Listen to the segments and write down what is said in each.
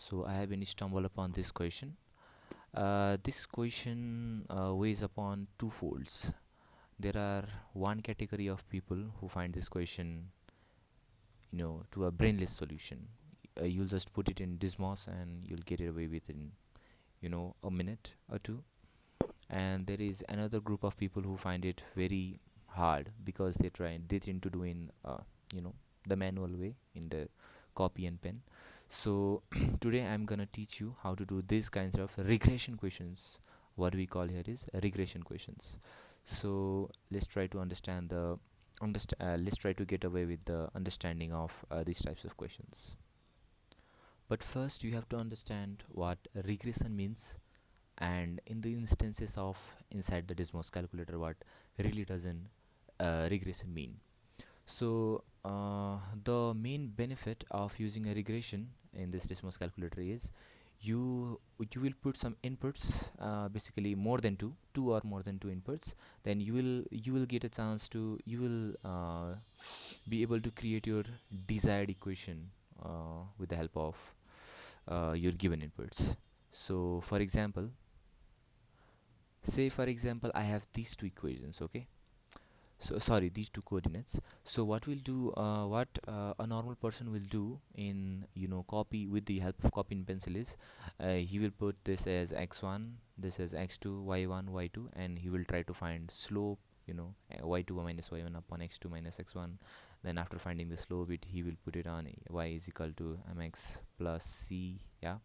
So I have been stumbled upon this question. This question weighs upon two folds. There are one category of people who find this question, to a brainless solution. You'll just put it in desmos and you'll get it away within, a minute or two. And there is another group of people who find it very hard because they tend to do in, the manual way in the copy and pen. So today I'm gonna teach you how to do these kinds of regression questions. What we call here is regression questions. So let's try to understand let's try to get away with the understanding of these types of questions. But first you have to understand what regression means, and in the instances of inside the desmos calculator, what really doesn't regression mean. So the main benefit of using a regression in this desmos calculator is you will put some inputs, basically more than two or more than two inputs. Then you will get a chance to you will be able to create your desired equation with the help of your given inputs. So for example I have these two equations, okay? So sorry, these two coordinates. So what a normal person will do in, copy with the help of copy and pencil is, he will put this as x1, this as x2, y1, y2, and he will try to find slope, y2 minus y1 upon x2 minus x1. Then after finding the slope, he will put it on y is equal to mx plus c, yeah.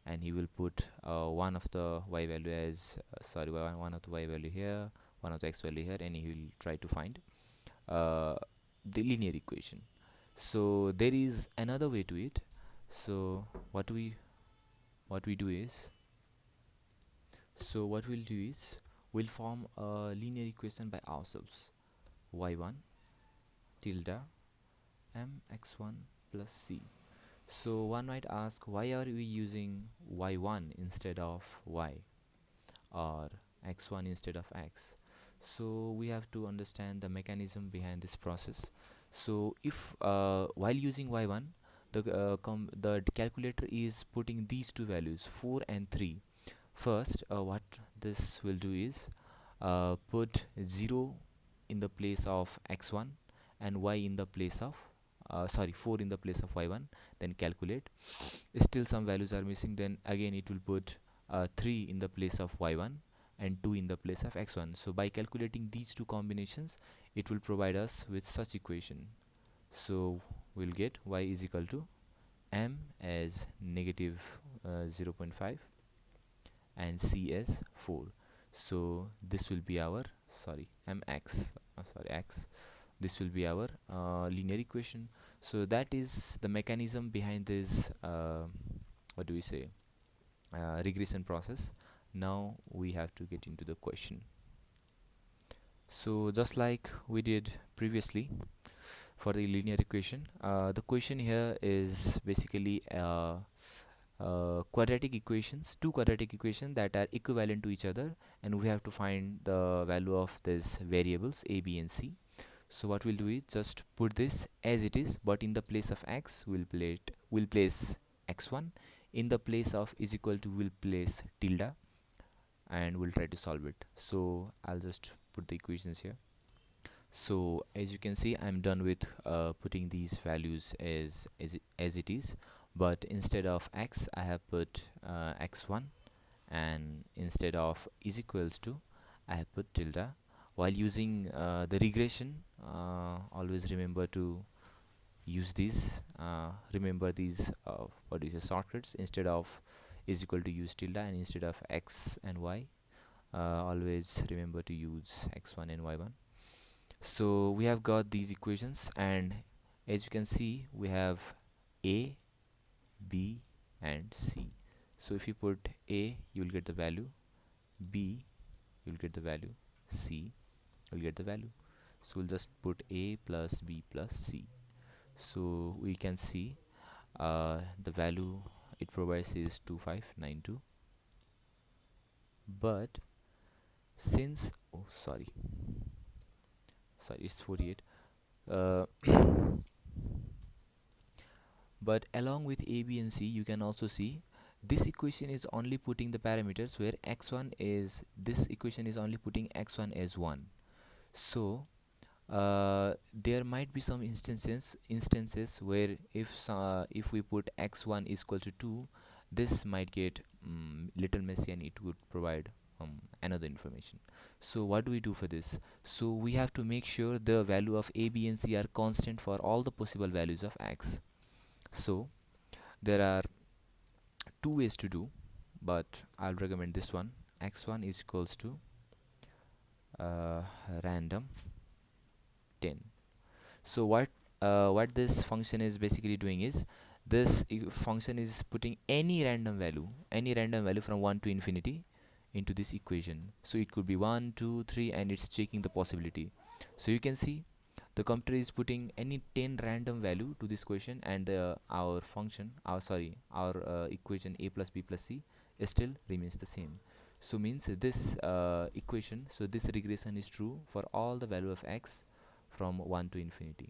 And he will put one of the y value as one of the y value here, one of the x value here, and he will try to find uh, the linear equation. So there is another way to it. So what we do is what we'll do is we'll form a linear equation by ourselves. Y1 tilde mx1 plus c. So one might ask, why are we using y1 instead of y, or x1 instead of x? So we have to understand the mechanism behind this process. So if while using y1, the calculator is putting these two values 4 and 3. First, what this will do is put 0 in the place of x1 and y in the place of 4 in the place of y1. Then calculate. Still some values are missing, then again it will put 3 in the place of y1 and 2 in the place of x1. So by calculating these two combinations, it will provide us with such equation. So we'll get y is equal to m as negative 0.5 and c as 4. So this will be our x, this will be our linear equation. So that is the mechanism behind this what do we say regression process. Now we have to get into the question. So just like we did previously for the linear equation, the question here is basically quadratic equations, two quadratic equations that are equivalent to each other, and we have to find the value of these variables a, b, and c. So what we'll do is just put this as it is, but in the place of x we'll place x1. In the place of is equal to, we'll place tilde, and we'll try to solve it. So I'll just put the equations here. So as you can see, I'm done with putting these values as it is, but instead of x I have put x1, and instead of is equals to I have put tilde. While using the regression, always remember to use these remember these what is the shortcuts. Instead of is equal to, use tilde, and instead of x and y, always remember to use x1 and y1. So we have got these equations, and as you can see, we have a, b, and c. So if you put a, you will get the value, b, you will get the value, c, you will get the value. So we'll just put a plus b plus c. So we can see the value it provides is 2592, but since it's 48, uh, But along with a, b and c, you can also see this equation is only putting the parameters where x1 is, this equation is only putting x1 as 1. So there might be some instances where if we put x1 is equal to 2, this might get little messy and it would provide another information. So what do we do for this? So we have to make sure the value of a, b and c are constant for all the possible values of x. So there are two ways to do, but I'll recommend this one. X1 is equals to random 10. So what this function is basically doing is, this function is putting any random value from 1 to infinity into this equation. So it could be 1, 2, 3, and it's checking the possibility. So you can see the computer is putting any 10 random value to this question, and our function, our equation a plus b plus c still remains the same. So means this equation, so this regression is true for all the value of x from 1 to infinity.